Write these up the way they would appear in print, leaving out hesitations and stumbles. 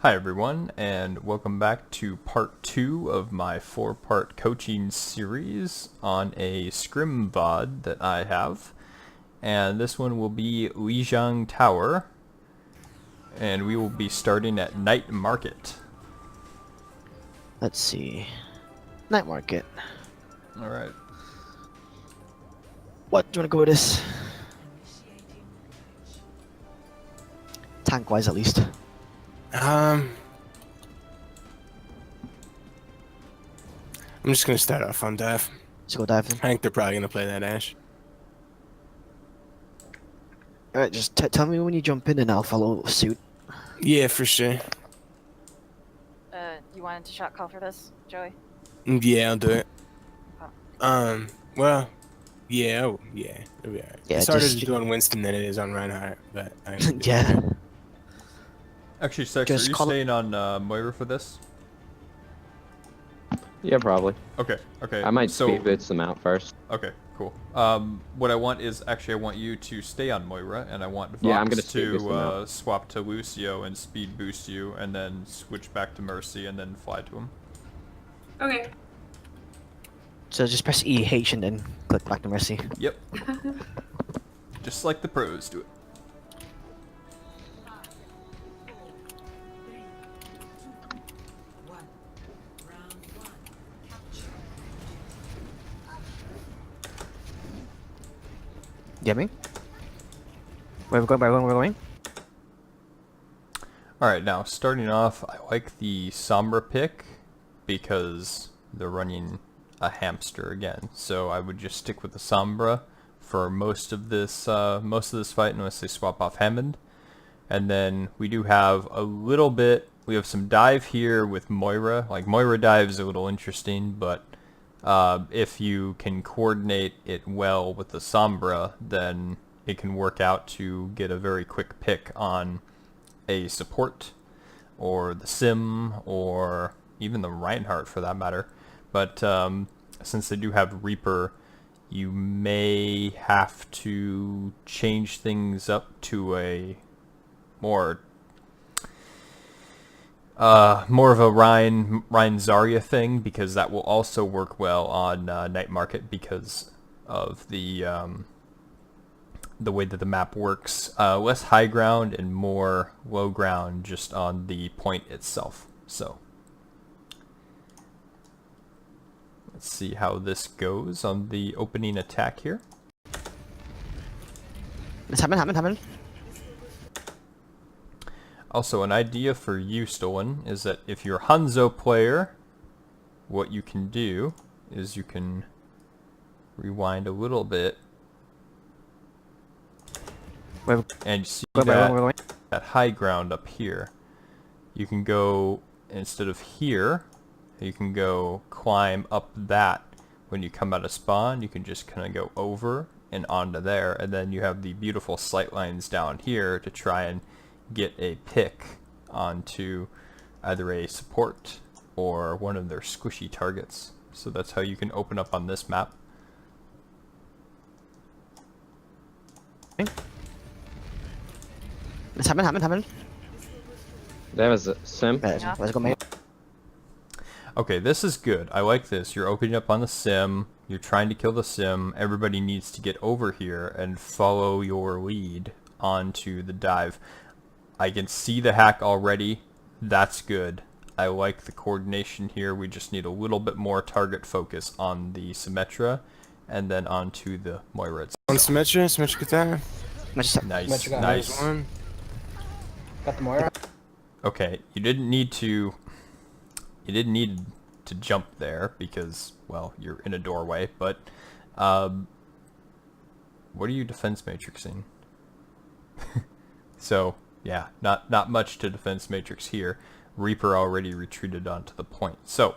Hi everyone, and welcome back to part 2 of my 4-part coaching series on a scrim VOD that I have. And this one will be Lijiang Tower, and we will be starting at Night Market. Let's see. Night market. Alright. What do you want to go with this? Tank wise, at least. I'm just gonna start off on dive. Let's go dive then. I think they're probably gonna play that Ash. Alright, just tell me when you jump in and I'll follow suit. Yeah, for sure. You wanted to shot call for this, Joey? Yeah, I'll do it. Oh. Well, yeah, yeah, it'll be alright. Yeah, it's harder just- to do on Winston than it is on Reinhardt, but I Yeah. Actually, Sex, Just are you call it- staying on Moira for this? Yeah, probably. Okay, okay. I might so, speed boots them out first. Okay, cool. What I want is, actually I want you to stay on Moira, and I want Yeah, I'm Vox gonna speed boost them to out. swap to Lucio and speed boost you, and then switch back to Mercy, and then fly to him. Okay. So just press EH and then click back to Mercy. Yep. Just like the pros do it. Get me? Where we're going? Where we're going? Alright, now starting off, I like the Sombra pick because they're running a hamster again. So I would just stick with the Sombra for most of this fight unless they swap off Hammond. And then we do have a little bit, we have some dive here with Moira. Like Moira dive is a little interesting, but if you can coordinate it well with the Sombra, then it can work out to get a very quick pick on a support, or the Sim, or even the Reinhardt for that matter. But since they do have Reaper, you may have to change things up to a more of a Ryan Zarya thing, because that will also work well on Night Market because of the way that the map works. Less high ground and more low ground just on the point itself. So let's see how this goes on the opening attack here. It's happened. Also, an idea for you, Stolen, is that if you're a Hanzo player, what you can do is you can rewind a little bit and see that high ground up here. You can go, instead of here, you can go climb up that. When you come out of spawn, you can just kind of go over and onto there, and then you have the beautiful sight lines down here to try and get a pick onto either a support or one of their squishy targets. So that's how you can open up on this map. It's happened. There was a sim. Yeah. Let's go, mate. Okay, this is good. I like this. You're opening up on the Sim. You're trying to kill the Sim. Everybody needs to get over here and follow your lead onto the dive. I can see the hack already. That's good. I like the coordination here. We just need a little bit more target focus on the Symmetra and then onto the Moira itself. On Symmetra Katana. Nice, nice. One. Got the Moira. Okay, you didn't need to jump there because, well, you're in a doorway, but what are you defense matrixing? So yeah, not much to defense matrix here. Reaper already retreated onto the point. So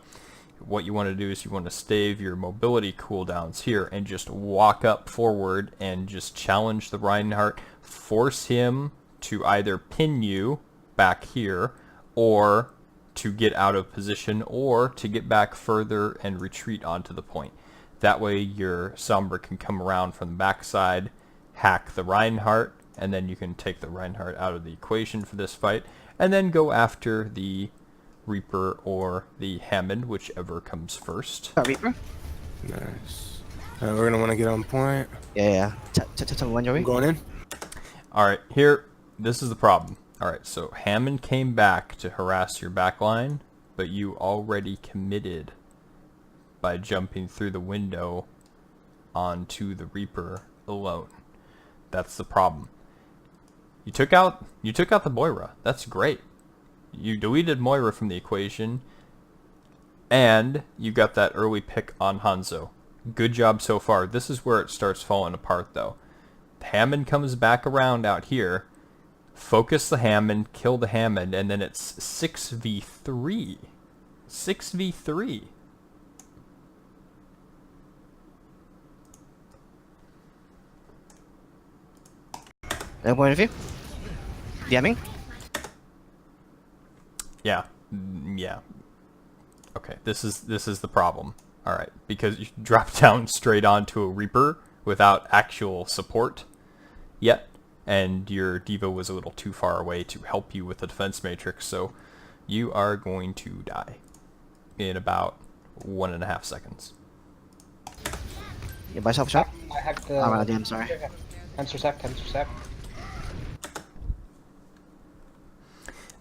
what you want to do is you want to stave your mobility cooldowns here and just walk up forward and just challenge the Reinhardt, force him to either pin you back here or to get out of position or to get back further and retreat onto the point. That way your Sombra can come around from the backside, hack the Reinhardt, and then you can take the Reinhardt out of the equation for this fight, and then go after the Reaper or the Hammond, whichever comes first. Reaper? Nice. We're gonna want to get on point. Yeah. Tell me when, Joey. I'm going in. Alright, here, this is the problem. Alright, so Hammond came back to harass your backline, but you already committed by jumping through the window onto the Reaper alone. That's the problem. You took out the Moira. That's great. You deleted Moira from the equation, and you got that early pick on Hanzo. Good job so far. This is where it starts falling apart, though. Hammond comes back around out here. Focus the Hammond, kill the Hammond, and then it's 6v3. 6v3. Any point of view? DMing? Yeah. Yeah. Okay, this is the problem. Alright, because you drop down straight onto a Reaper without actual support yet, and your Diva was a little too far away to help you with the defense matrix, so you are going to die in about 1.5 seconds. You buy yourself a shot? I hacked the. Oh, right, I'm sorry. Hamster sack, hamster sack.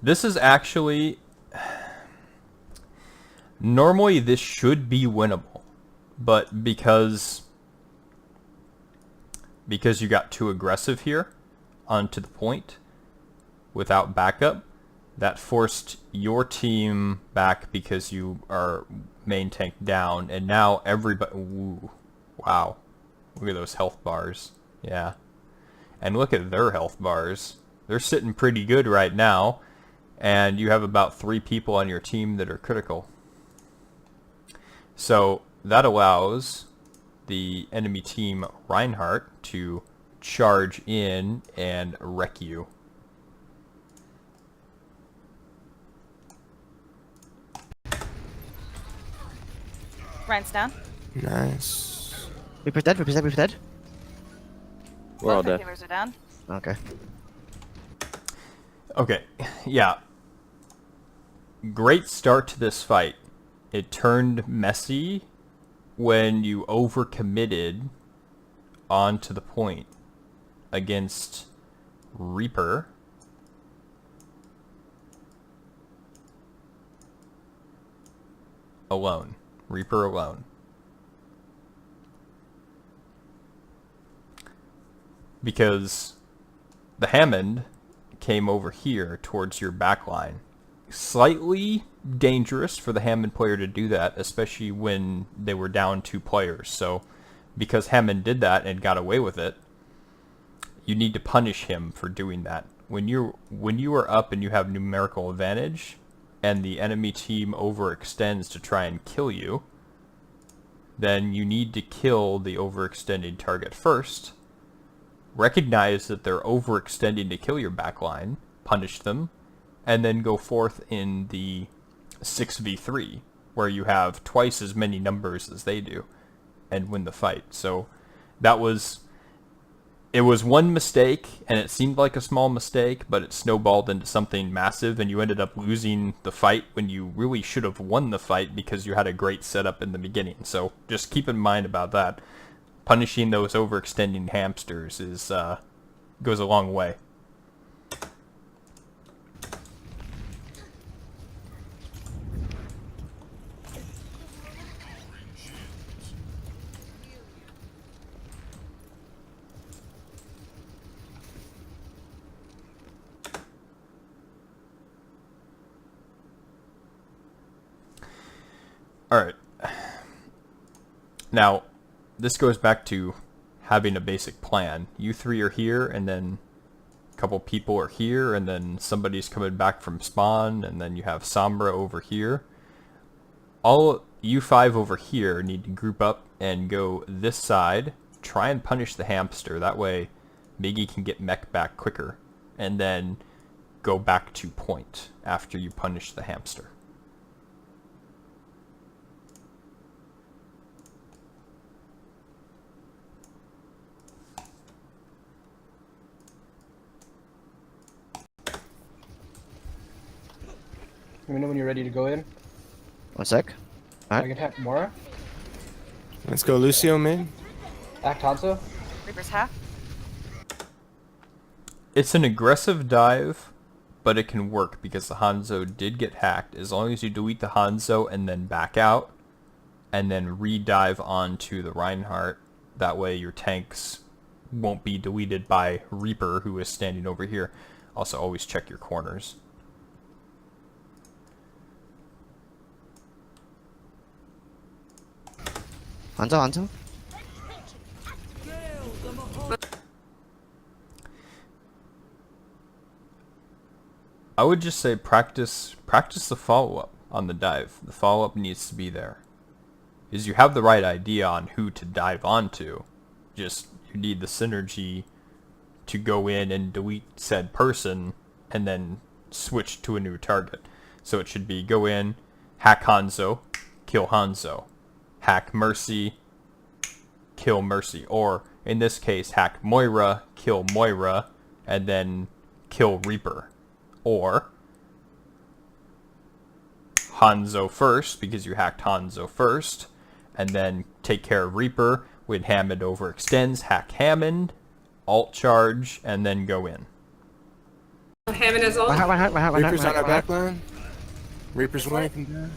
This is actually... Normally this should be winnable, but because you got too aggressive here onto the point without backup, that forced your team back because you are main tank down, and now everybody... Ooh, wow. Look at those health bars. Yeah. And look at their health bars. They're sitting pretty good right now, and you have about 3 people on your team that are critical. So that allows the enemy team Reinhardt to charge in and wreck you. Ryan's down. Nice. Reaper's dead, Reaper's dead, Reaper's dead. We're all Both dead. healers are down. Okay. Okay, yeah. Great start to this fight. It turned messy when you overcommitted onto the point against Reaper. Alone. Reaper alone. Because the Hammond came over here towards your backline. Slightly dangerous for the Hammond player to do that, especially when they were down 2 players. So because Hammond did that and got away with it, you need to punish him for doing that. When you are up and you have numerical advantage and the enemy team overextends to try and kill you, then you need to kill the overextending target first. Recognize that they're overextending to kill your backline, punish them, and then go forth in the 6v3, where you have twice as many numbers as they do, and win the fight. So it was one mistake, and it seemed like a small mistake, but it snowballed into something massive, and you ended up losing the fight when you really should have won the fight because you had a great setup in the beginning. So just keep in mind about that. Punishing those overextending hamsters goes a long way. Alright. Now, this goes back to having a basic plan. You 3 are here, and then a couple people are here, and then somebody's coming back from spawn, and then you have Sombra over here. All you 5 over here need to group up and go this side, try and punish the hamster. That way, Miggy can get mech back quicker, and then go back to point after you punish the hamster. Let me know when you're ready to go in. 1 sec. I Alright. can hack Mora. Let's go Lucio mid. Act Hanzo. Reaper's half. It's an aggressive dive, but it can work because the Hanzo did get hacked. As long as you delete the Hanzo and then back out, and then re-dive onto the Reinhardt, that way your tanks won't be deleted by Reaper, who is standing over here. Also, always check your corners. Hanzo. I would just say practice the follow-up on the dive. The follow-up needs to be there. Is you have the right idea on who to dive onto. Just you need the synergy to go in and delete said person and then switch to a new target. So it should be go in, hack Hanzo, kill Hanzo. Hack Mercy, kill Mercy. Or in this case, hack Moira, kill Moira, and then kill Reaper. Or Hanzo first, because you hacked Hanzo first, and then take care of Reaper. When Hammond overextends, hack Hammond, alt charge, and then go in. Hammond is all. Reaper's on our back line. Reaper's flanking down.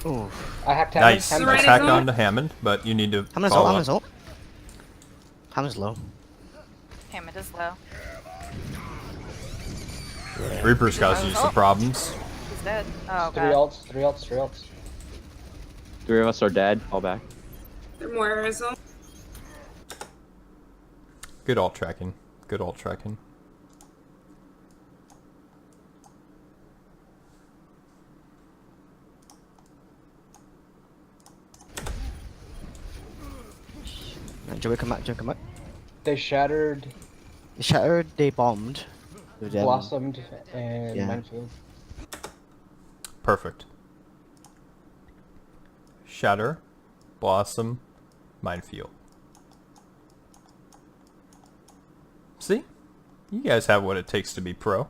Ooh. I hacked Hammond. Nice. Hammond. Nice Right hack on. onto Hammond, but you need to Hammond's follow ult, up. Hammond's ult. Hammond's low. Hammond is low. Reaper's causing you some problems. He's dead. Oh, Three God. ults. 3 ults. 3 ults. 3 of us are dead. Fall back. They're more is all. Good alt tracking. Good alt tracking. Joey, come back. They shattered, They shattered, they bombed. With, blossomed, and yeah. minefield. Perfect. Shatter, Blossom, Minefield. See? You guys have what it takes to be pro.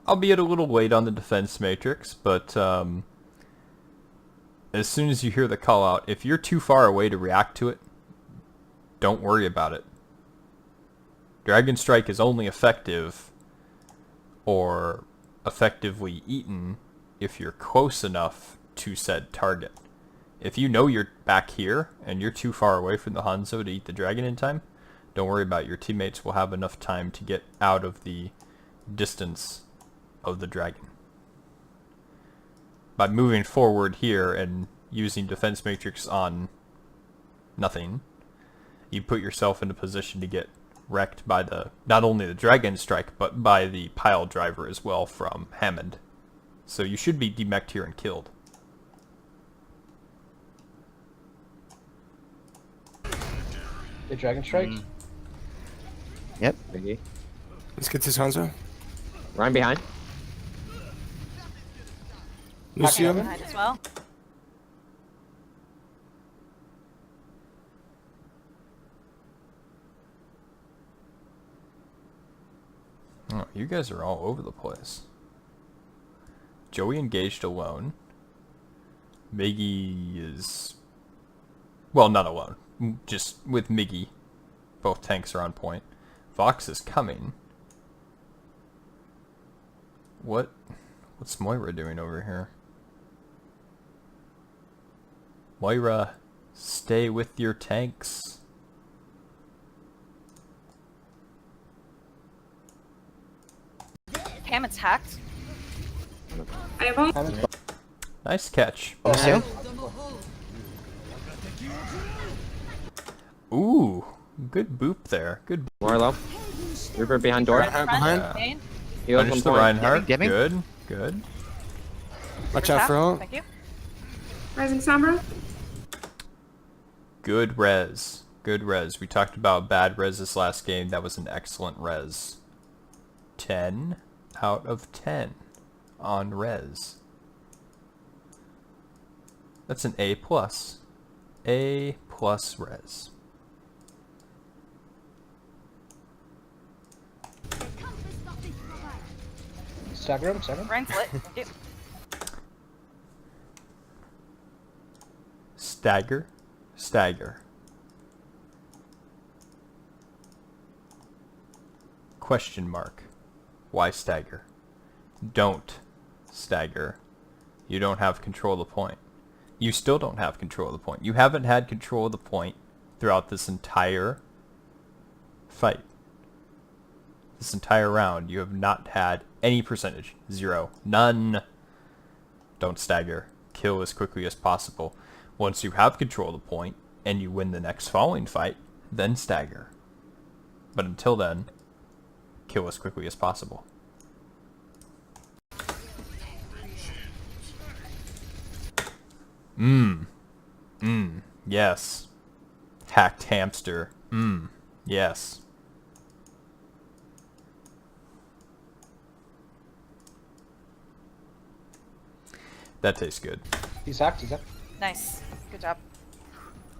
Albeit a little late on the defense matrix, but as soon as you hear the call out, if you're too far away to react to it, don't worry about it. Dragon Strike is only effective or effectively eaten if you're close enough to said target. If you know you're back here and you're too far away from the Hanzo to eat the dragon in time, don't worry about it. Your teammates will have enough time to get out of the distance of the dragon. By moving forward here and using defense matrix on nothing, you put yourself in a position to get wrecked by the not only the dragon strike but by the pile driver as well from Hammond. So you should be demeched here and killed. The dragon strike. Yep. Biggie. Let's get this Hanzo. Ryan behind. Lucio. Behind as well. Oh, you guys are all over the place. Joey engaged alone. Miggy is... well, not alone. Just with Miggy. Both tanks are on point. Vox is coming. What's Moira doing over here? Moira, stay with your tanks. Hammond's hacked. I have all. Hammond. Nice catch. Lucio? Ooh, good boop there. Good. More low. Reaper behind door. Uh-huh. Behind. Main. Heals Punish one the point. Reinhardt. Get me. Good, good. Watch Reaper's out half. for ult. Thank you. Rising Sombra. Good res. Good res. We talked about bad res this last game. That was an excellent res. 10 out of 10 on res. That's an A+. A plus res. Stagger him, stagger him. Ryan's lit. Yep. Stagger. Stagger. Question mark. Why stagger? Don't stagger. You don't have control of the point. You still don't have control of the point. You haven't had control of the point throughout this entire fight. This entire round, you have not had any percentage. 0. None. Don't stagger. Kill as quickly as possible. Once you have control of the point, and you win the next following fight, then stagger. But until then, kill as quickly as possible. Yes. Hacked hamster. Yes. That tastes good. He's hacked, he's hacked. Nice. Good job.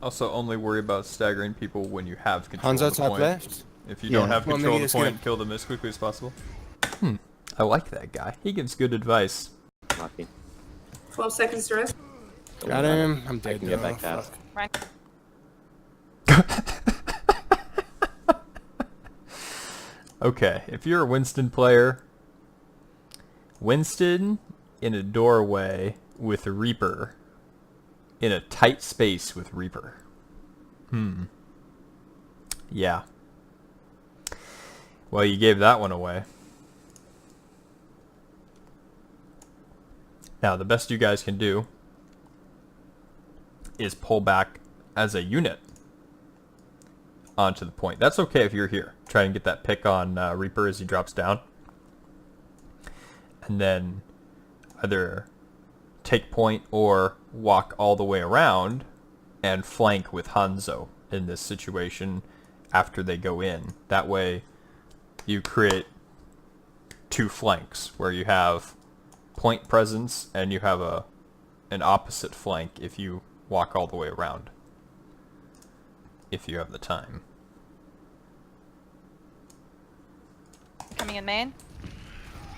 Also, only worry about staggering people when you have control Hanzo of the top point. left. If you Yeah. don't have Well, control of maybe the it's point, good. kill them as quickly as possible. I like that guy. He gives good advice. Lucky. 12 seconds to rest. Got him. I'm I dead can get now. back fast. Fuck. Ryan. Okay, if you're a Winston player, Winston in a doorway with Reaper, in a tight space with Reaper. Yeah. Well, you gave that one away. Now, the best you guys can do is pull back as a unit onto the point. That's okay if you're here. Try and get that pick on Reaper as he drops down. And then either take point or walk all the way around and flank with Hanzo in this situation after they go in. That way you create two flanks where you have point presence and you have an opposite flank if you walk all the way around. If you have the time. Coming in main.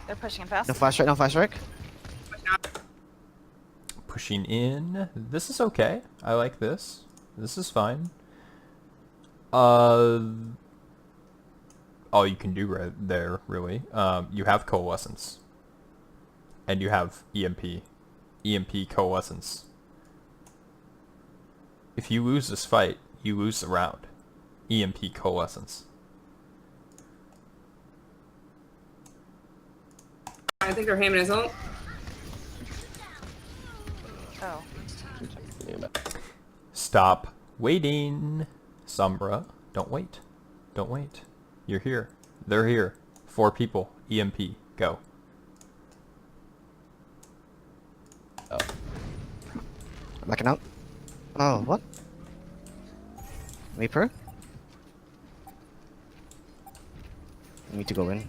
They're pushing in fast. No flash strike, no flash strike. Pushing in. This is okay. I like this. This is fine. All you can do right there, really. You have coalescence. And you have EMP. EMP coalescence. If you lose this fight, you lose the round. EMP coalescence. I think they're hamming his ult. Oh. Stop waiting. Sombra, don't wait. Don't wait. You're here. They're here. 4 people. EMP. Go. Oh. Backing out. Oh, what? Reaper? I need to go in.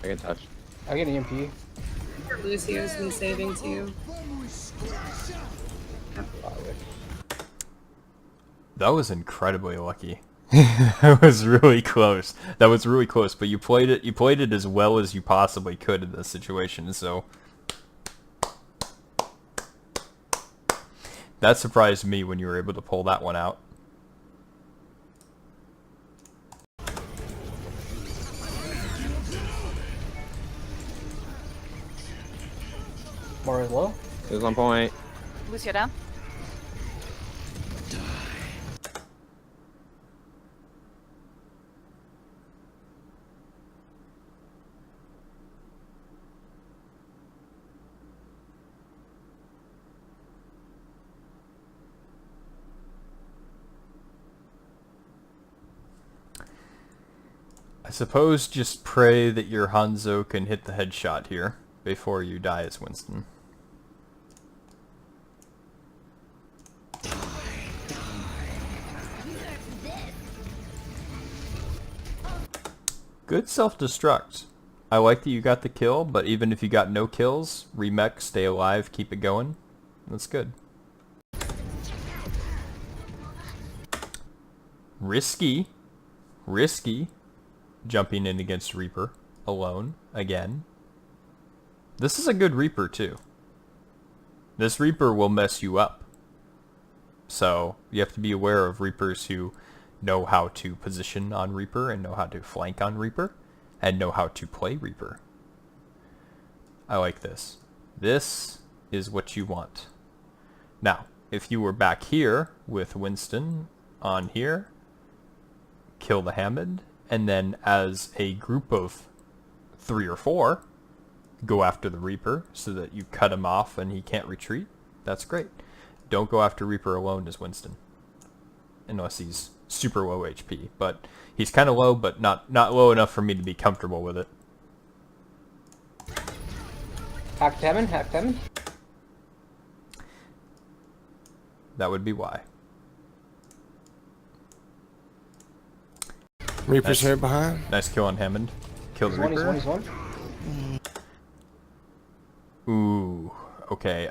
I can touch. I get an EMP. Lucio's been saving too. That was incredibly lucky. That was really close. That was really close, but you played it as well as you possibly could in this situation, so that surprised me when you were able to pull that one out. More is low. He's on point. Lucio down. I suppose just pray that your Hanzo can hit the headshot here before you die as Winston. Good self-destruct. I like that you got the kill, but even if you got no kills, remech, stay alive, keep it going. That's good. Risky jumping in against Reaper alone again. This is a good Reaper too. This Reaper will mess you up. So you have to be aware of Reapers who know how to position on Reaper and know how to flank on Reaper and know how to play Reaper. I like this. This is what you want. Now, if you were back here with Winston on here, kill the Hammond, and then as a group of 3 or 4, go after the Reaper so that you cut him off and he can't retreat, that's great. Don't go after Reaper alone as Winston. Unless he's super low HP. But he's kind of low, but not low enough for me to be comfortable with it. Hack Hammond, hack Hammond. That would be why. Reaper's here behind. Nice kill on Hammond. Kill the He's Reaper. one. Ooh. Okay.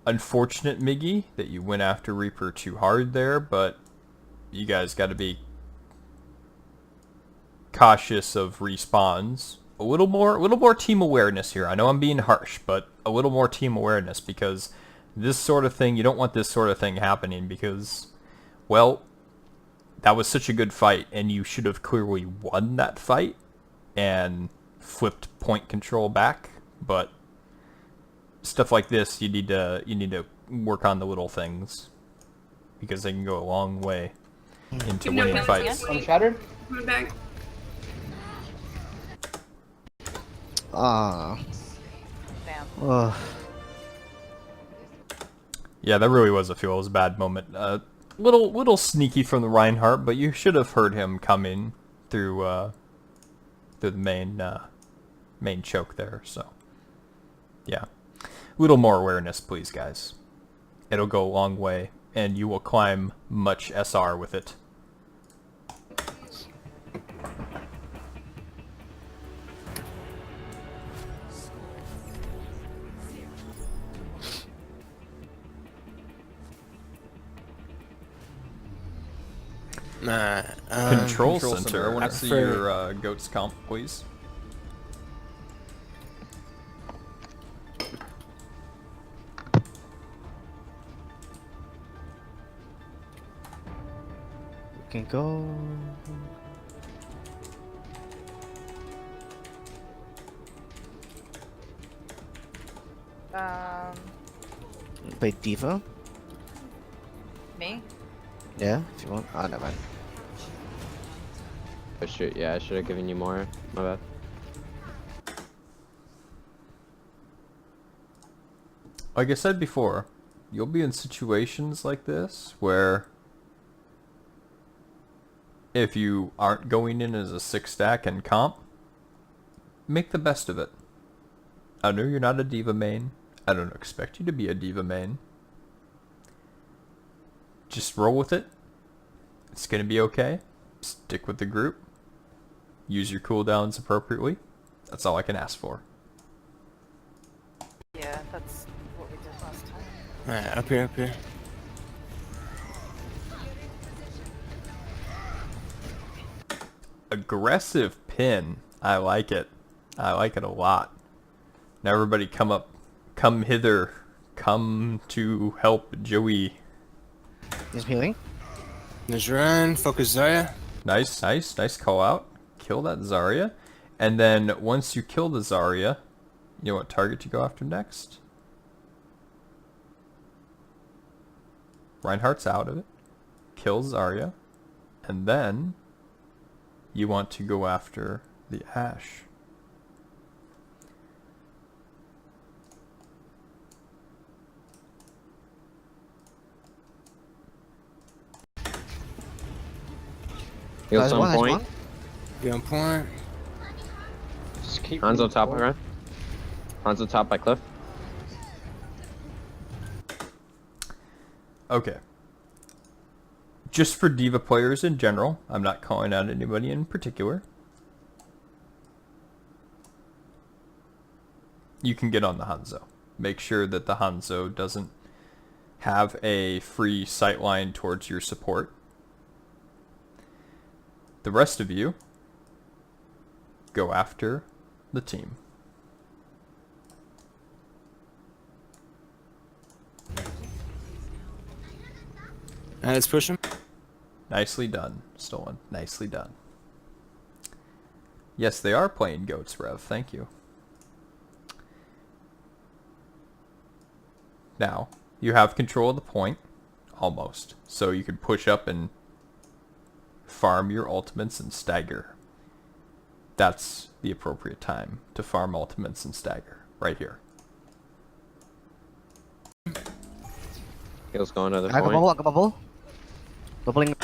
Unfortunate, Miggy, that you went after Reaper too hard there, but you guys got to be cautious of respawns. A little more team awareness here. I know I'm being harsh, but a little more team awareness, because this sort of thing, you don't want this sort of thing happening, because, well, that was such a good fight, and you should have clearly won that fight and flipped point control back, but stuff like this, you need to work on the little things, because they can go a long way into No, winning no, fights. no. Unshattered. Coming back. Ah. Damn. Yeah, that really was it was a bad moment. Little sneaky from the Reinhardt, but you should have heard him coming through the main choke there. So yeah, a little more awareness, please, guys. It'll go a long way, and you will climb much SR with it. Nah. Control Center. I want to see prefer- your goats comp, please. We can go. Play Diva. Me? Yeah, if you want. Ah, never mind. Oh shoot, yeah, I should have given you more. My bad. Like I said before, you'll be in situations like this where if you aren't going in as a 6-stack and comp, make the best of it. I know you're not a diva main. I don't expect you to be a diva main. Just roll with it. It's gonna be okay. Stick with the group. Use your cooldowns appropriately. That's all I can ask for. Yeah, that's what we did last time. Alright, up here, up here. Aggressive pin. I like it. I like it a lot. Now everybody come hither. Come to help Joey. He's healing. There's Ryan. Focus Zarya. Nice call out. Kill that Zarya. And then once you kill the Zarya, you know what target to go after next? Reinhardt's out of it. Kills Zarya. And then you want to go after the Ashe. Heal Nice some one, nice point. one. Be on point. Just keep Hands on moving top, forward. right? Hands on top by Cliff. Okay. Just for Diva players in general, I'm not calling out anybody in particular. You can get on the Hanzo. Make sure that the Hanzo doesn't have a free sightline towards your support. The rest of you go after the team. Let's push him. Nicely done, Stolen. Nicely done. Yes, they are playing goats, Rev. Thank you. Now, you have control of the point. Almost. So you can push up and farm your ultimates and stagger. That's the appropriate time to farm ultimates and stagger. Right here. Heals going to the I got bubble, point. I got bubble. Bubbling.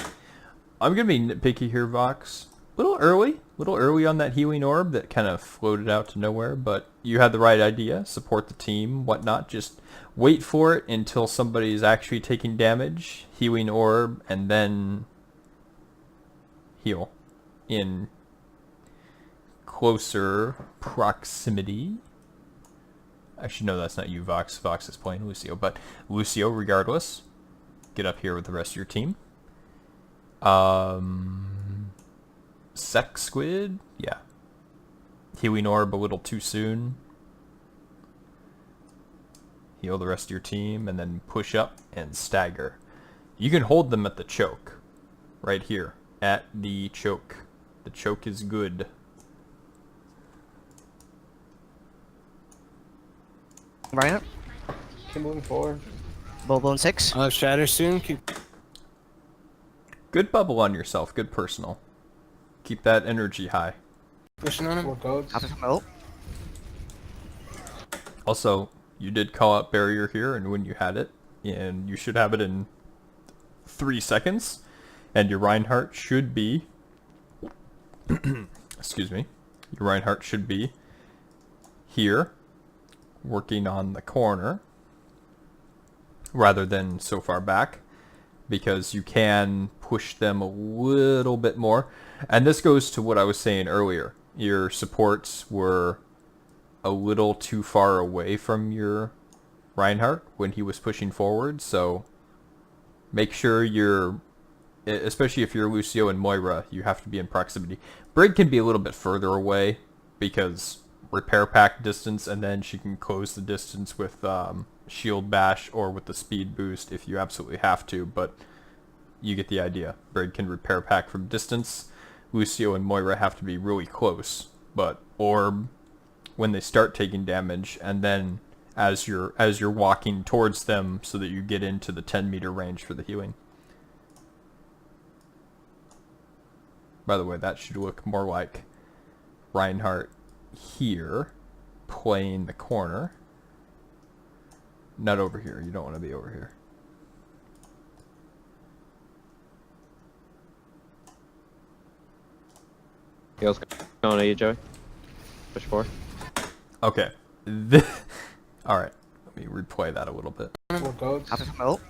I'm going to be nitpicky here, Vox. Little early on that healing orb that kind of floated out to nowhere, but you had the right idea. Support the team, whatnot. Just wait for it until somebody is actually taking damage. Healing orb, and then heal in closer proximity. Actually, no, that's not you, Vox. Vox is playing Lucio, but Lucio, regardless, get up here with the rest of your team. Sec Squid? Yeah. Healing Orb a little too soon. Heal the rest of your team, and then push up and stagger. You can hold them at the choke. Right here. At the choke. The choke is good. Right up. Keep moving forward. Bubble on 6. I'll have shatter soon. Keep Good bubble on yourself. Good personal. Keep that energy high. pushing on him. 4 goats. After some ult. Also, you did call out barrier here, and when you had it, and you should have it in 3 seconds, and your Reinhardt should be, excuse me, your Reinhardt should be here, working on the corner, rather than so far back, because you can push them a little bit more. And this goes to what I was saying earlier. Your supports were a little too far away from your Reinhardt when he was pushing forward, so make sure you're, especially if you're Lucio and Moira, you have to be in proximity. Brig can be a little bit further away because repair pack distance, and then she can close the distance with shield bash or with the speed boost if you absolutely have to, but you get the idea. Brig can repair pack from distance. Lucio and Moira have to be really close, but Orb, when they start taking damage, and then as you're walking towards them so that you get into the 10-meter range for the healing. By the way, that should look more like Reinhardt here playing the corner. Not over here. You don't want to be over here. Heals going to you, Joey. Push 4. Okay. Alright. Let me replay that a little bit. 4 goats. After some ult.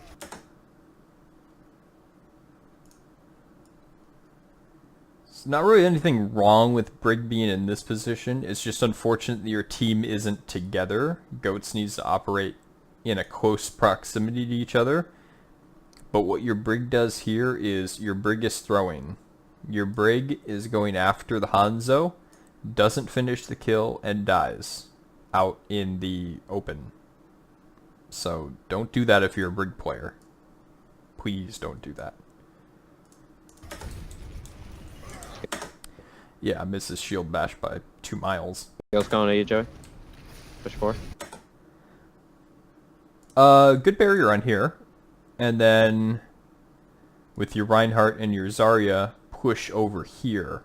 There's not really anything wrong with Brig being in this position. It's just unfortunate that your team isn't together. Goats needs to operate in a close proximity to each other. But what your Brig does here is your Brig is throwing. Your Brig is going after the Hanzo, doesn't finish the kill, and dies out in the open. So don't do that if you're a Brig player. Please don't do that. Yeah, misses shield bash by 2 miles. Heals going to you, Joey. Push 4. Good barrier on here. And then with your Reinhardt and your Zarya, push over here.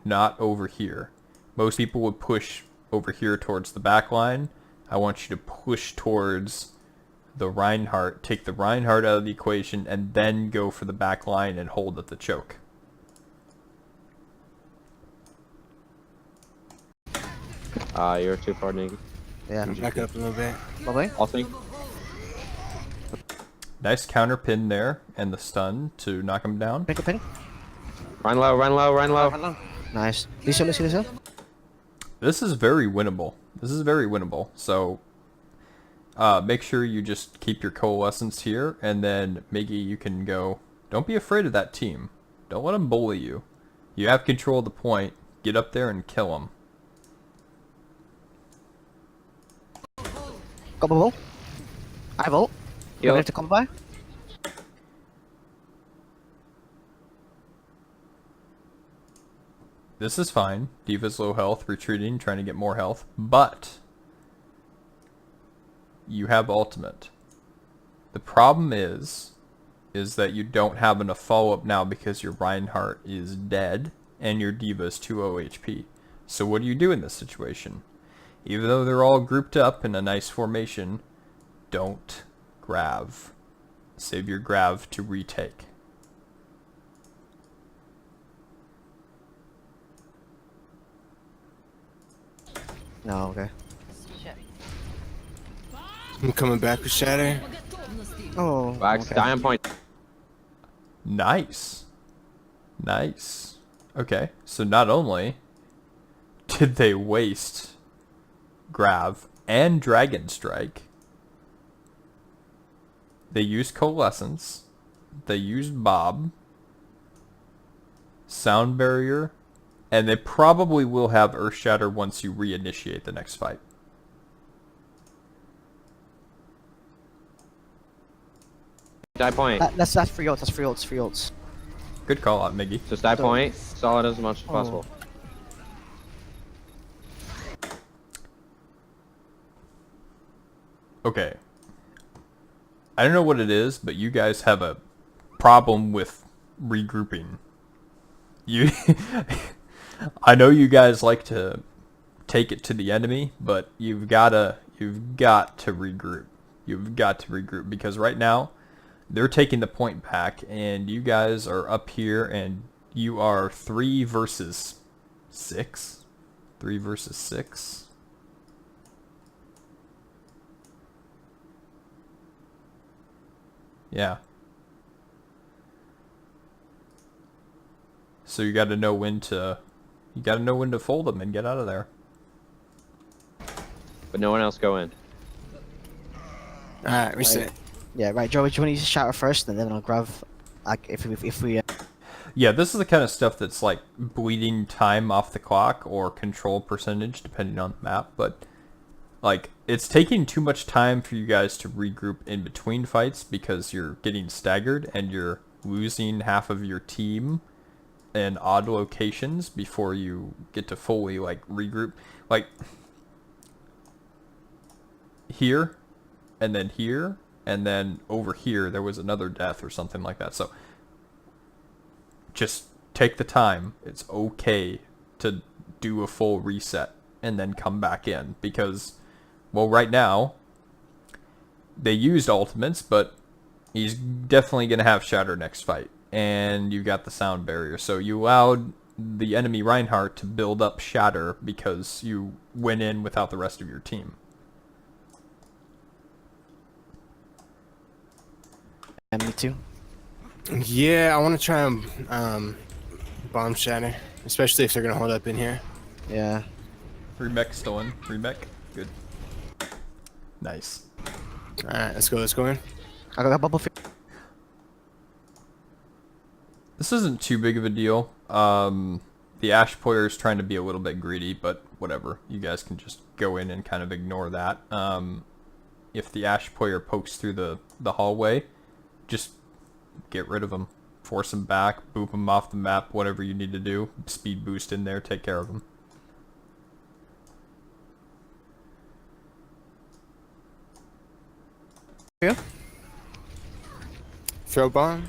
Not over here. Most people would push over here towards the back line. I want you to push towards the Reinhardt, take the Reinhardt out of the equation, and then go for the back line and hold at the choke. You're too far, Niggy. Yeah. Back up a little bit. Bubbling. All thing. Nice counter pin there, and the stun to knock him down. Pink, pink. Run low, run low, run low. Nice. Lucio, Lucio, Lucio. This is very winnable. This is very winnable. So make sure you just keep your coalescence here, and then Miggy, you can go. Don't be afraid of that team. Don't let them bully you. You have control of the point. Get up there and kill them. Got my ball. I vault. You Yo. have to come by? This is fine. D.Va's low health, retreating, trying to get more health, but you have ultimate. The problem is that you don't have enough follow-up now because your Reinhardt is dead and your D.Va is 2-0 HP. So what do you do in this situation? Even though they're all grouped up in a nice formation, don't grav. Save your grav to retake. No, okay. Shit. I'm coming back with Shatter. Oh, Wax, okay. die on point. Nice. Nice. Okay, so not only did they waste Grav and Dragon Strike, they used Coalescence, they used Bob, Sound Barrier, and they probably will have Earth Shatter once you reinitiate the next fight. Die point. That's free ults. That's free ults. Free ults. Good call out, Miggy. Just die point. Solid as much as possible. Okay. I don't know what it is, but you guys have a problem with regrouping. You I know you guys like to take it to the enemy, but you've got to regroup. You've got to regroup because right now they're taking the point back and you guys are up here and you are 3 versus 6. 3 versus 6. Yeah. So you got to know when to fold them and get out of there. But no one else go in. Alright, reset. Yeah, right, Joey. Do you want to use the shatter first, and then I'll grab. Like, if we. Yeah, this is the kind of stuff that's like bleeding time off the clock or control percentage depending on the map, but like it's taking too much time for you guys to regroup in between fights because you're getting staggered and you're losing half of your team in odd locations before you get to fully like regroup. Like here and then over here there was another death or something like that. So just take the time. It's okay to do a full reset and then come back in because, well, right now they used ultimates, but he's definitely going to have Shatter next fight. And you got the sound barrier. So you allowed the enemy Reinhardt to build up Shatter because you went in without the rest of your team. And me too. Yeah, I want to try and bomb Shatter, especially if they're gonna hold up in here. Yeah. Remech still in. Remech. Good. Nice. Alright, let's go. Let's go in. I got bubble. This isn't too big of a deal. The Ash player is trying to be a little bit greedy, but whatever. You guys can just go in and kind of ignore that. If the Ash player pokes through the hallway, just get rid of him. Force him back, boop him off the map, whatever you need to do. Speed boost in there, take care of him. Yeah. Throw bomb.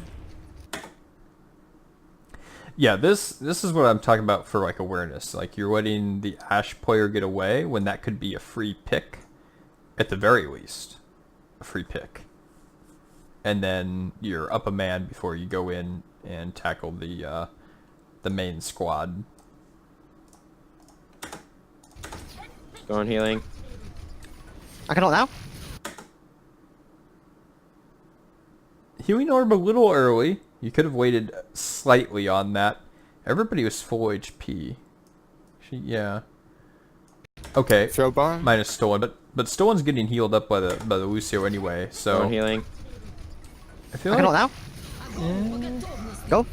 Yeah, this is what I'm talking about for like awareness. Like you're letting the Ash player get away when that could be a free pick, at the very least, a free pick. And then you're up a man before you go in and tackle the main squad. Going healing. I can ult now. Healing orb a little early. You could have waited slightly on that. Everybody was full HP. Yeah. Okay. Throw bomb. Mine is stolen, but But still one's getting healed up by the Lucio anyway, so Going healing. I feel I can like ult now. Go.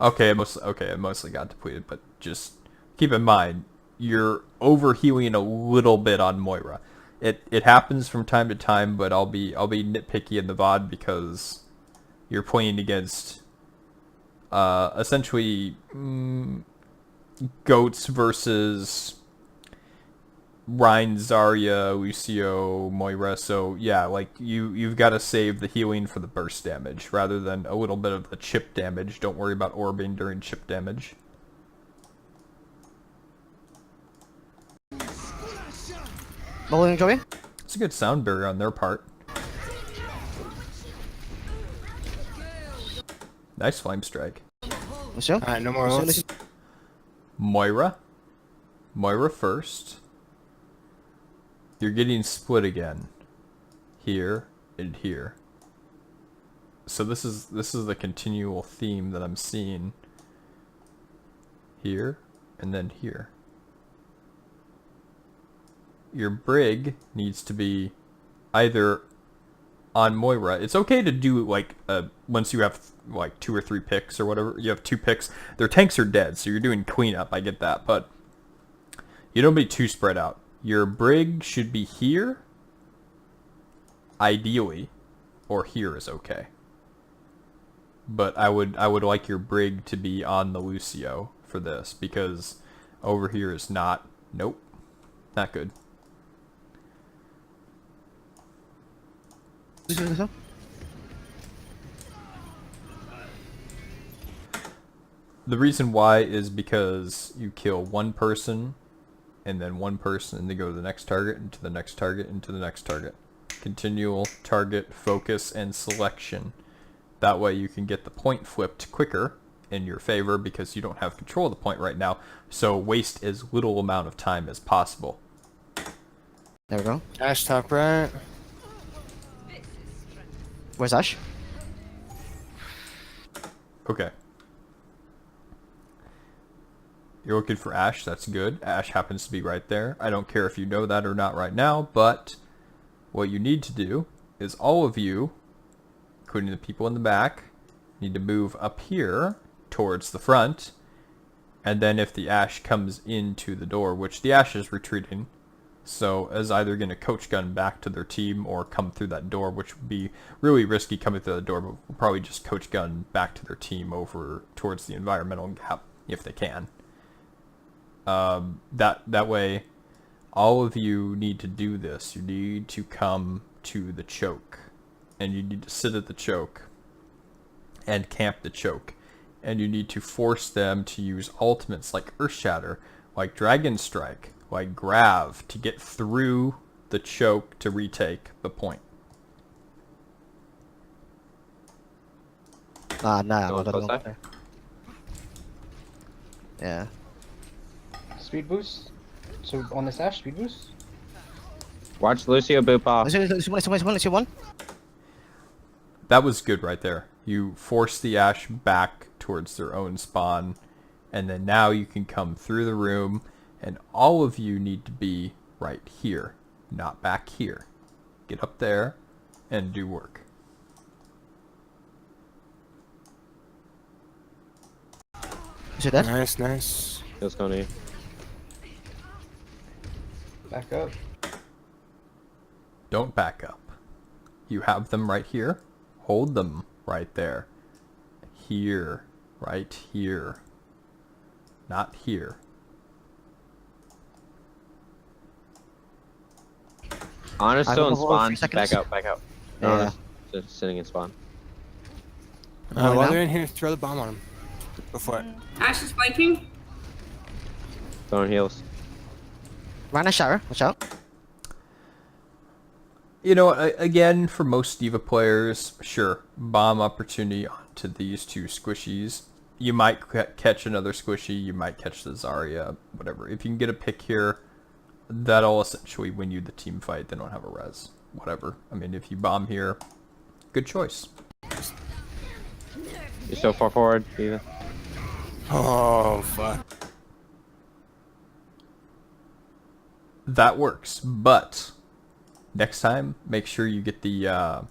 okay, it mostly got depleted, but just keep in mind you're over healing a little bit on Moira. It happens from time to time, but I'll be nitpicky in the VOD because you're playing against essentially goats versus Rhine, Zarya, Lucio, Moira. So yeah, like you've got to save the healing for the burst damage rather than a little bit of the chip damage. Don't worry about orbing during chip damage. Bowling, Joey. It's a good sound barrier on their part. Nice flame strike. Lucio. Alright, no more Lucio, ults. Moira first. You're getting split again. Here and here. So this is the continual theme that I'm seeing. Here and then here. Your Brig needs to be either on Moira. It's okay to do like once you have like 2 or 3 picks or whatever. You have 2 picks. Their tanks are dead, so you're doing cleanup. I get that, but you don't be too spread out. Your Brig should be here, ideally, or here is okay. But I would like your Brig to be on the Lucio for this because over here is not. Nope, not good. Lucio. The reason why is because you kill one person and then one person and they go to the next target and to the next target and to the next target. Continual target focus and selection. That way you can get the point flipped quicker in your favor because you don't have control of the point right now. So waste as little amount of time as possible. There we go. Ash top right. Where's Ash? Okay. You're looking for Ash, that's good. Ash happens to be right there. I don't care if you know that or not right now, but what you need to do is all of you, including the people in the back, need to move up here towards the front, and then if the Ash comes into the door, which the Ash is retreating, so is either going to coach gun back to their team or come through that door, which would be really risky coming through the door, but we'll probably just coach gun back to their team over towards the environmental gap if they can. That way, all of you need to do this. You need to come to the choke, and you need to sit at the choke and camp the choke, and you need to force them to use ultimates like Earth Shatter, like Dragon Strike, like Grav to get through the choke to retake the point. Nah, Going I don't close know. side? Yeah. Speed boost. So on this Ash, speed boost. Watch Lucio boop off. Lucio one. That was good right there. You force the Ash back towards their own spawn, and then now you can come through the room, and all of you need to be right here, not back here. Get up there and do work. Lucio dead. Nice, nice. Heal's going to you. Back up. Don't back up. You have them right here. Hold them right there. Here. Right here. Not here. Honor I still in don't know, spawn. 3 seconds. Back out. Yeah. Honor's just sitting in spawn. While now? they're in here, throw the bomb on him. Go for it. Ash is flanking. Going heals. Rhine and shower. Watch out. You know, again, for most Diva players, sure, bomb opportunity onto these 2 squishies. You might catch another squishy, you might catch the Zarya, whatever. If you can get a pick here, that'll essentially win you the team fight. They don't have a res. Whatever. I mean, if you bomb here, good choice. You're so far forward, Diva. Oh, fuck. That works, but next time, make sure you get the a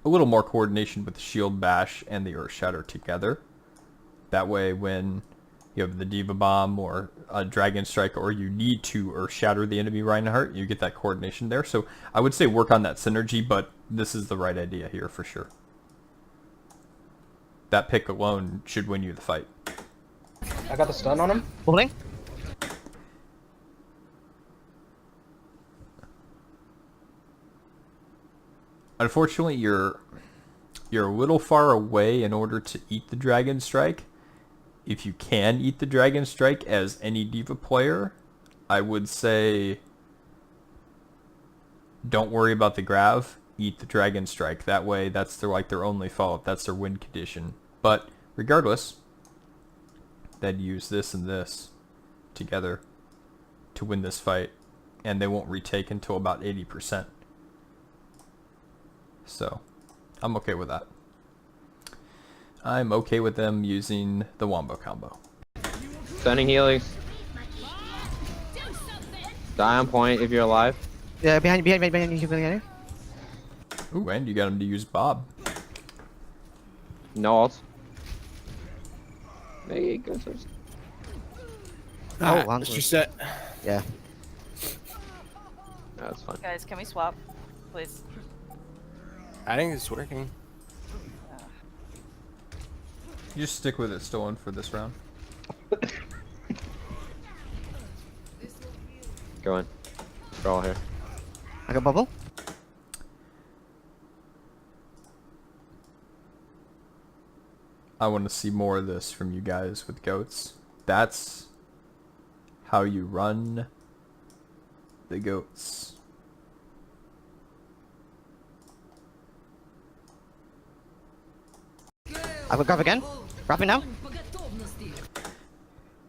little more coordination with the Shield Bash and the Earth Shatter together. That way, when you have the Diva Bomb or a Dragon Strike, or you need to Earth Shatter the enemy Reinhardt, you get that coordination there. So I would say work on that synergy, but this is the right idea here for sure. That pick alone should win you the fight. I got the stun on him. Holding. Unfortunately, you're a little far away in order to eat the Dragon Strike. If you can eat the Dragon Strike as any Diva player, I would say don't worry about the Grav. Eat the Dragon Strike. That way, that's their only follow-up. That's their win condition. But regardless, then use this and this together to win this fight, and they won't retake until about 80%. So, I'm okay with that. I'm okay with them using the Wombo combo. Stunning Helix. Die on point if you're alive. Yeah, behind you. Ooh, and you got him to use Bob. No ult. Hey, go first. Alright, one. let's reset. Yeah. That's fine. Guys, can we swap, please? I think it's working. You just stick with it, Stolen, for this round. Go in. We're all here. I got bubble. I want to see more of this from you guys with goats. That's how you run the goats. I got grab again. Grabbing now.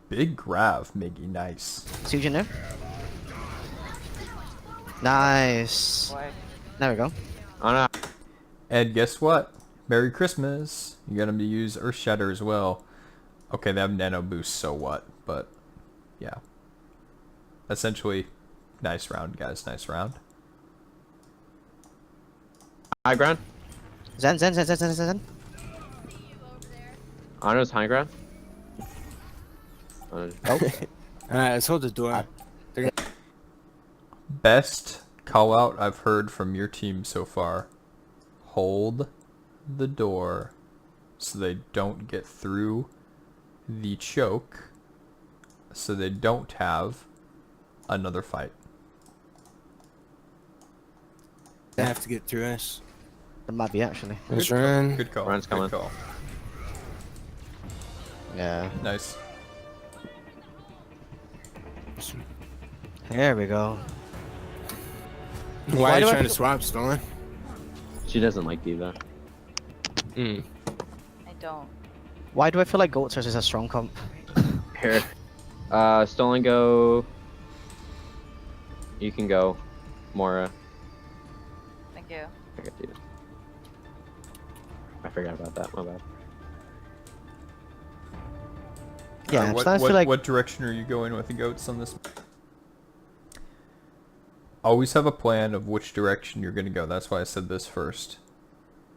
Big Grav, Miggy, nice. Sujin there. Nice. Boy. There we go. Oh no. And guess what? Merry Christmas. You got him to use Earth Shatter as well. Okay, they have Nano Boost, so what? But, yeah. Essentially, nice round, guys. Nice round. High ground. Zen. Honor's high ground. Alright, let's hold the door. Best call out I've heard from your team so far. Hold the door so they don't get through the choke, so they don't have another fight. They have to get through us. It might be actually. Let's run. Good call. Run's coming. Good call. Yeah. Nice. Here we go. Why are do you I trying to feel- swap, Stolen? She doesn't like Diva. Mm. I don't. Why do I feel like Goats is a strong comp? Here. Stolen go. You can go. Mora. Thank you. I got Diva. I forgot about that, my bad. Yeah, I'm what, starting to what, feel like what direction are you going with the goats on this? Always have a plan of which direction you're going to go. That's why I said this first.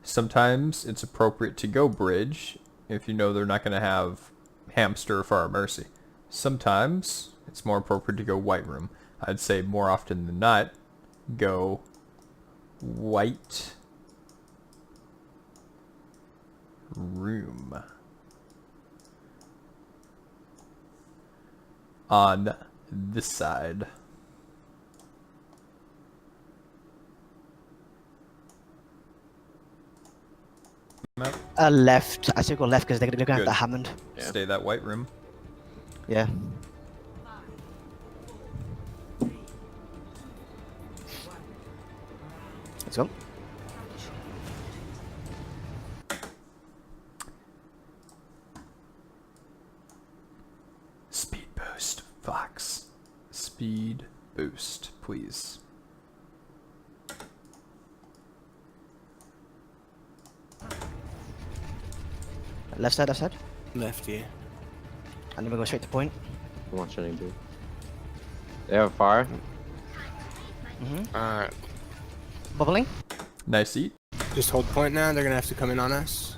Sometimes it's appropriate to go bridge if you know they're not going to have hamster or Far Mercy. Sometimes it's more appropriate to go white room. I'd say more often than not, go white room. On this side. left. I still go left because they're gonna have Good. the Hammond. Yeah. Stay that white room. Yeah. Let's go. Speed boost, Fox. Speed boost, please. Left side, left side. Left, yeah. And then we go straight to point. I'm watching him do. They have a fire. Bubbling. Nice eat. Just hold point now. They're gonna have to come in on us.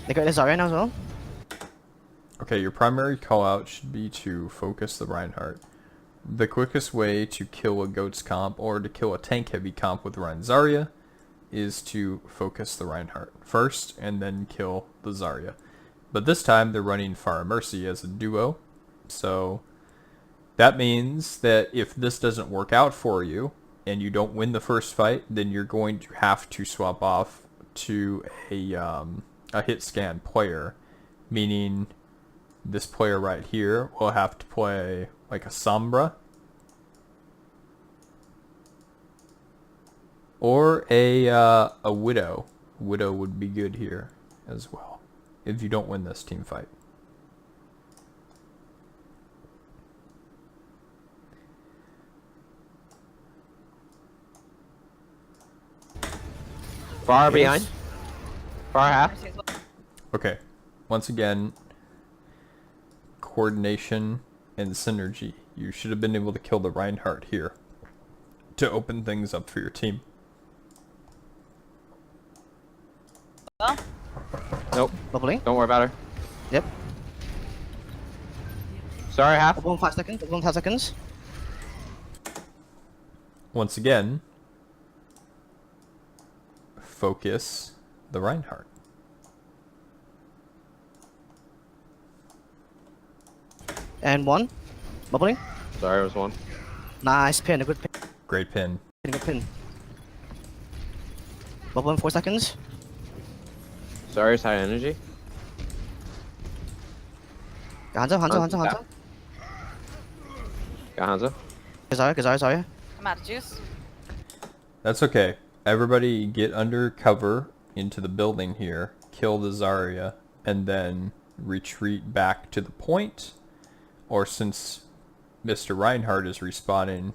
They got this Zarya now as well. Okay, your primary call out should be to focus the Reinhardt. The quickest way to kill a Goats comp or to kill a tank heavy comp with Rein Zarya is to focus the Reinhardt first and then kill the Zarya. But this time they're running Pharah Mercy as a duo, so that means that if this doesn't work out for you and you don't win the first fight, then you're going to have to swap off to a hit scan player, meaning this player right here will have to play like a Sombra or a Widow. Widow would be good here as well if you don't win this team fight. Far behind. Far half. Mercy as well. Okay, once again, coordination and synergy. You should have been able to kill the Reinhardt here to open things up for your team. Well, Nope. Bubbling. Don't worry about her. Yep. Sorry, half. Bubble in 5 seconds. Bubble in 5 seconds. Once again, focus the Reinhardt. And 1. Bubbling. Sorry, it was one. Nice pin. A good pin. Great pin. A good pin. Bubble in 4 seconds. Sorry, it's high energy. Got Hanzo. Hanzo. Hanzo. Yeah. Hanzo. Got Hanzo. Zarya. Zarya. I'm out of juice. That's okay. Everybody get under cover into the building here, kill the Zarya, and then retreat back to the point. Or since Mr. Reinhardt is respawning,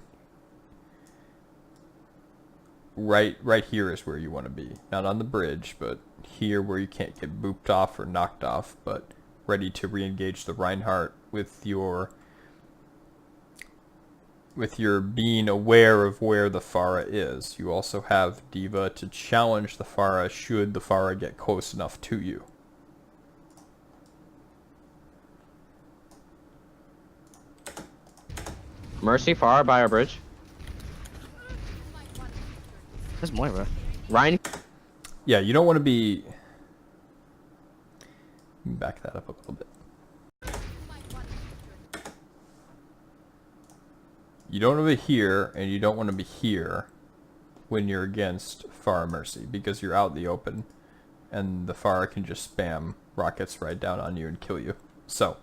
right here is where you want to be. Not on the bridge, but here where you can't get booped off or knocked off, but ready to re-engage the Reinhardt with your being aware of where the Pharah is. You also have Diva to challenge the Pharah should the Pharah get close enough to you. Mercy far by our bridge. There's Moira. Ryan. Yeah, you don't want to be... Back that up a little bit. You don't want to be here, and you don't want to be here when you're against Pharah Mercy, because you're out in the open, and the Pharah can just spam rockets right down on you and kill you. So,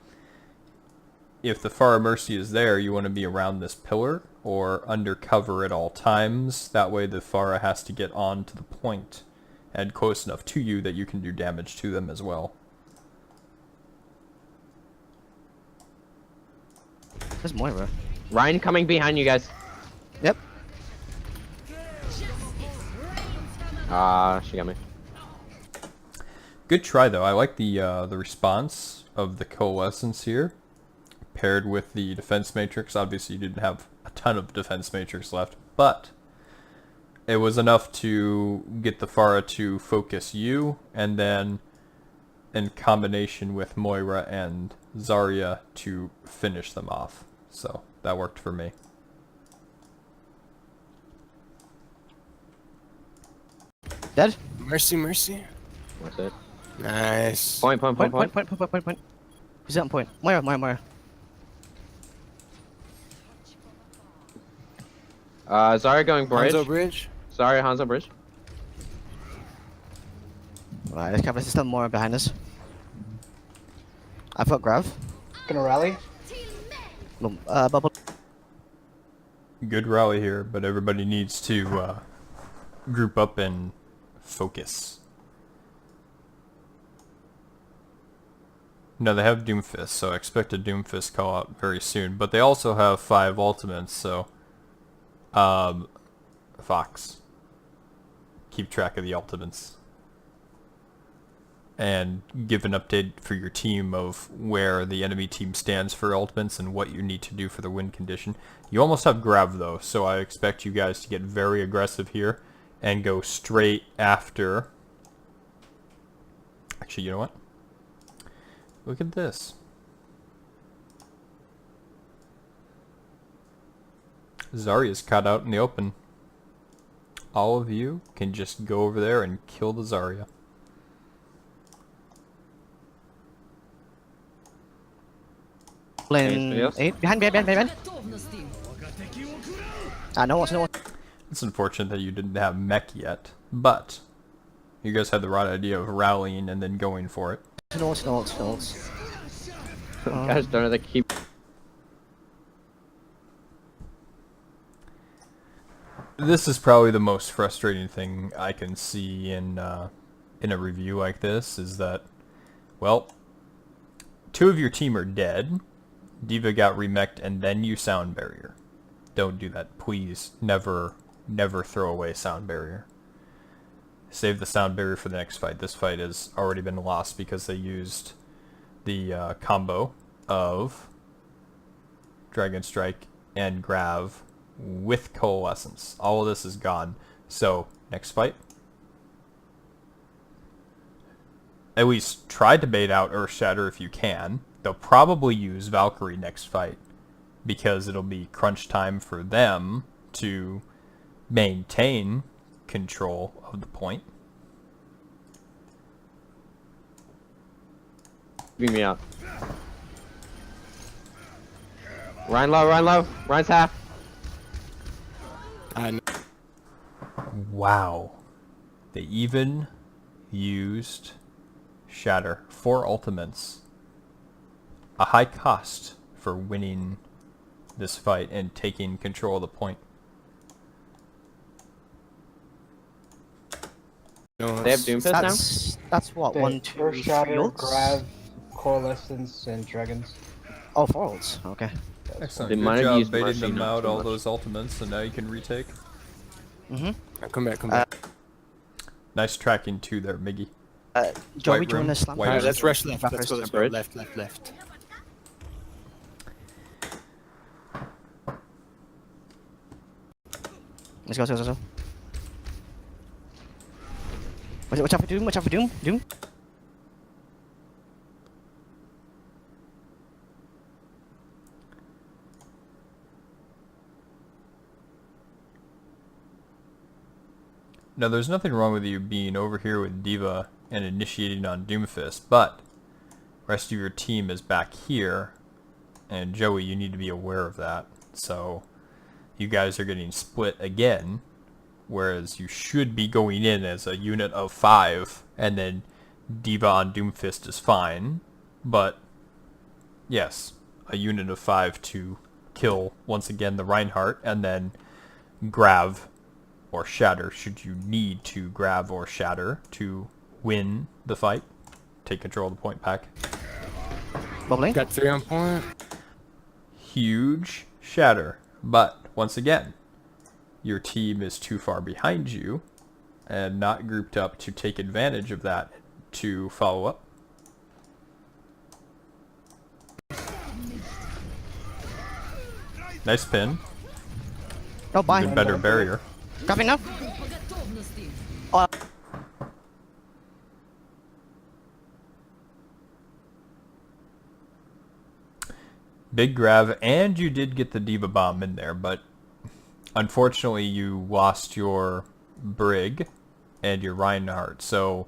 if the Pharah Mercy is there, you want to be around this pillar, or under cover at all times. That way the Pharah has to get on to the point, and close enough to you that you can do damage to them as well. There's Moira. Ryan coming behind you guys. Yep. She got me. Good try though. I like the response of the coalescence here, paired with the defense matrix. Obviously, you didn't have a ton of defense matrix left, but it was enough to get the Pharah to focus you, and then in combination with Moira and Zarya to finish them off. So that worked for me. Dead. Mercy, mercy. That's it. Nice. Point. He's on point. Moira. Zarya going bridge. Hanzo bridge. Sorry, Hanzo bridge. Right, let's cover. There's still Moira behind us. I've got Grav. Gonna rally. Boom. Bubble. Good rally here, but everybody needs to group up and focus. No, they have Doomfist, so I expect a Doomfist call out very soon. But they also have 5 ultimates, so Fox, keep track of the ultimates. and give an update for your team of where the enemy team stands for ultimates and what you need to do for the win condition. You almost have Grav though, so I expect you guys to get very aggressive here and go straight after... Actually, you know what? Look at this. Zarya's caught out in the open. All of you can just go over there and kill the Zarya. Anybody else? Eight. Behind. No one. It's unfortunate that you didn't have mech yet, but you guys had the right idea of rallying and then going for it. No one. Guys, don't know they keep. This is probably the most frustrating thing I can see in a review like this, is that, well, 2 of your team are dead. D.Va got remeched, and then you sound barrier. Don't do that, please. Never throw away sound barrier. Save the sound barrier for the next fight. This fight has already been lost because they used the combo of Dragon Strike and Grav with Coalescence. All of this is gone. So, next fight. At least try to bait out Earthshatter if you can. They'll probably use Valkyrie next fight, because it'll be crunch time for them to maintain control of the point. Beat me up. Ryan low. Ryan's half. I know. Wow. They even used Shatter. 4 ultimates. A high cost for winning this fight and taking control of the point. No, They have Doomfist now? That's what, They 1, 2, 3 Shatter, ults? Grav, Coalescence, and Dragons. Oh, 4 ults. Okay. Excellent. They Good might have job used baiting Mercy, them not out, too all much. those ultimates, and now you can retake. Come back. Nice tracking too there, Miggy. Joey, White join room, the slam. white Alright, room. let's rush left. Let's go Bridge. left. Let's go. Watch out for Doom. Doom. Now, there's nothing wrong with you being over here with D.Va and initiating on Doomfist, but the rest of your team is back here, and Joey, you need to be aware of that. So, you guys are getting split again, whereas you should be going in as a unit of 5, and then D.Va on Doomfist is fine, but yes, a unit of 5 to kill, once again, the Reinhardt, and then Grav or Shatter, should you need to grab or Shatter to win the fight. Take control of the point back. Bubbling. Got 3 on point. Huge Shatter, but once again, your team is too far behind you and not grouped up to take advantage of that to follow up. Nice pin. Oh, bye. Even better barrier. Grabbing now. Oh, Big grab, and you did get the D.Va bomb in there, but unfortunately you lost your Brig and your Reinhardt. So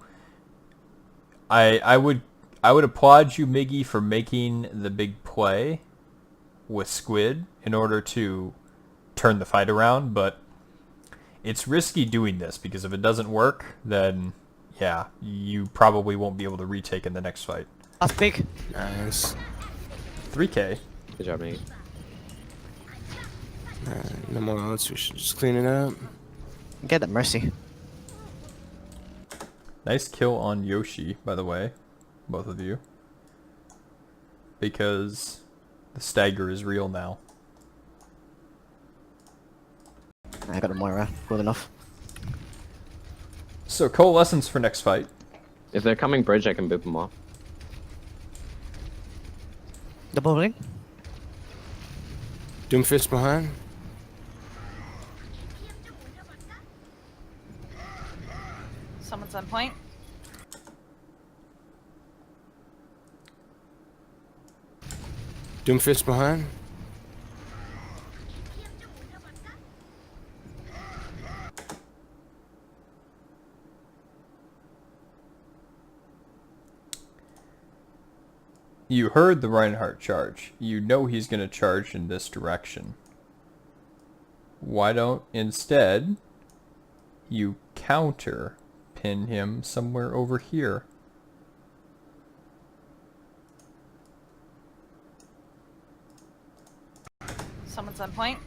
I would applaud you, Miggy, for making the big play with Squid in order to turn the fight around, but it's risky doing this, because if it doesn't work, then yeah, you probably won't be able to retake in the next fight. that's big. Nice. 3k. Good job, mate. Alright, no more outs. We should just clean it up. Get that Mercy. Nice kill on Yoshi, by the way, both of you, because the stagger is real now. I got a Moira. Good enough. So, coalescence for next fight. If they're coming bridge, I can boop them off. Double blink. Doomfist behind. Someone's on point. Doomfist behind. You heard the Reinhardt charge. You know he's going to charge in this direction. Why don't instead you counter pin him somewhere over here? Someone's on point.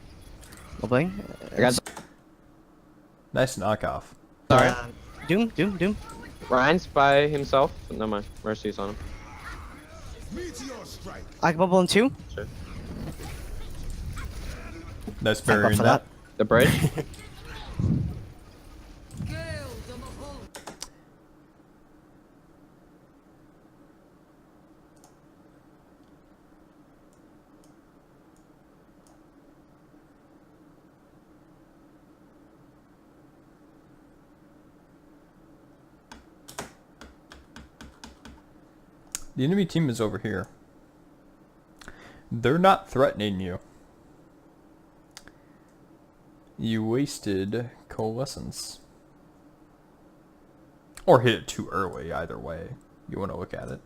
Double blink. I got Nice knockoff. sorry. Doom. Ryan's by himself. No mind. Mercy's on him. I can bubble on 2. Sure. Nice Thank God burying for that. The bridge. The enemy team is over here. They're not threatening you. You wasted coalescence. Or hit it too early, either way. You want to look at it.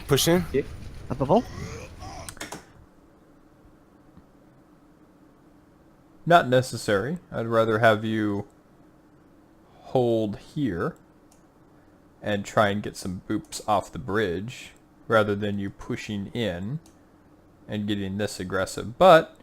Push in. A bubble. Not necessary. I'd rather have you hold here and try and get some boops off the bridge rather than you pushing in and getting this aggressive. But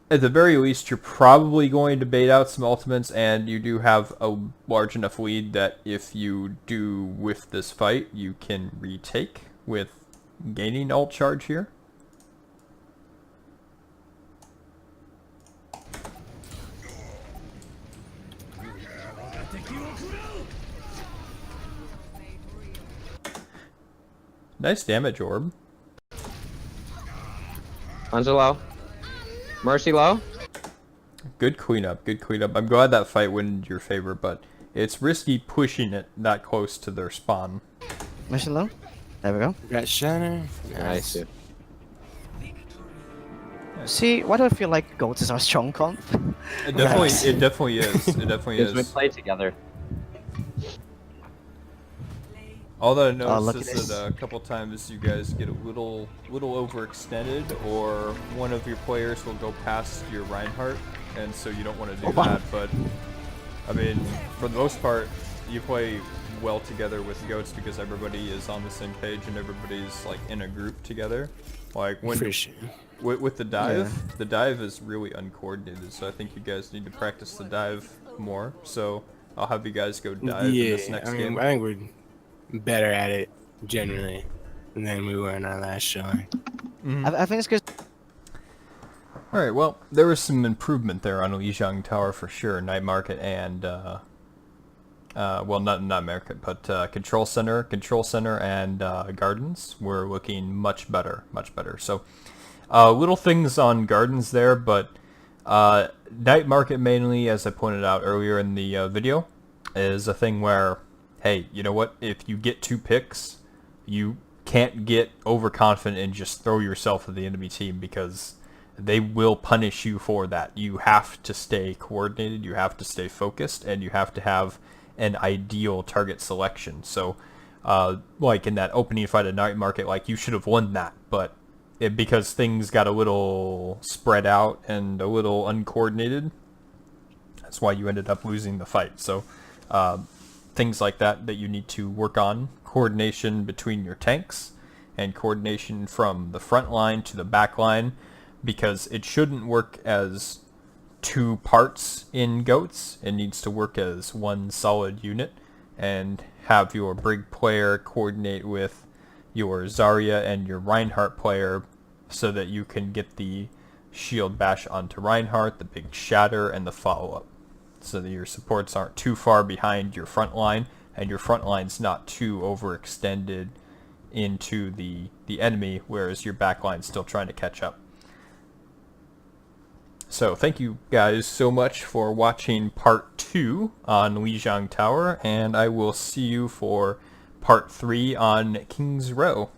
at the very least, you're probably going to bait out some ultimates, and you do have a large enough lead that if you do whiff this fight, you can retake with gaining ult charge here. Nice damage orb. Hanzo low. Mercy low. Good cleanup, good cleanup. I'm glad that fight went in your favor, but it's risky pushing it that close to their spawn. Mission low. There we go. Got Shannon. Nice. Dude. See, why do I feel like goats is our strong comp? It definitely, Nice. it definitely is. It definitely Because we is. play together. All that I look at noticed this. is that a couple times you guys get a little overextended, or one of your players will go past your Reinhardt, and so you don't want to do wow. that. But I mean, for the most part, you play well together with goats because everybody is on the same page and everybody's like in a group together. Like when For sure. with the dive, the dive is really uncoordinated. So I think you guys need to practice the dive more. So I'll have you guys go dive in Yeah, this next I mean, game. I think we're better at it generally than we were in our last showing. I think it's good. Alright, well, there was some improvement there on Lijiang Tower for sure. Night Market and, well, not Market, but Control Center and Gardens were looking much better, much better. So, little things on Gardens there, but Night Market mainly, as I pointed out earlier in the video, is a thing where, hey, you know what? If you get 2 picks, you can't get overconfident and just throw yourself at the enemy team because they will punish you for that. You have to stay coordinated, you have to stay focused, and you have to have an ideal target selection. So, like in that opening fight at Night Market, like you should have won that, but because things got a little spread out and a little uncoordinated, that's why you ended up losing the fight. So, things like that you need to work on. Coordination between your tanks and coordination from the front line to the back line, because it shouldn't work as 2 parts in goats. It needs to work as one solid unit, and have your Brig player coordinate with your Zarya and your Reinhardt player so that you can get the shield bash onto Reinhardt, the big shatter, and the follow-up. So that your supports aren't too far behind your front line, and your front line's not too overextended into the enemy, whereas your back line's still trying to catch up. So thank you guys so much for watching part 2 on Lijiang Tower, and I will see you for part 3 on King's Row.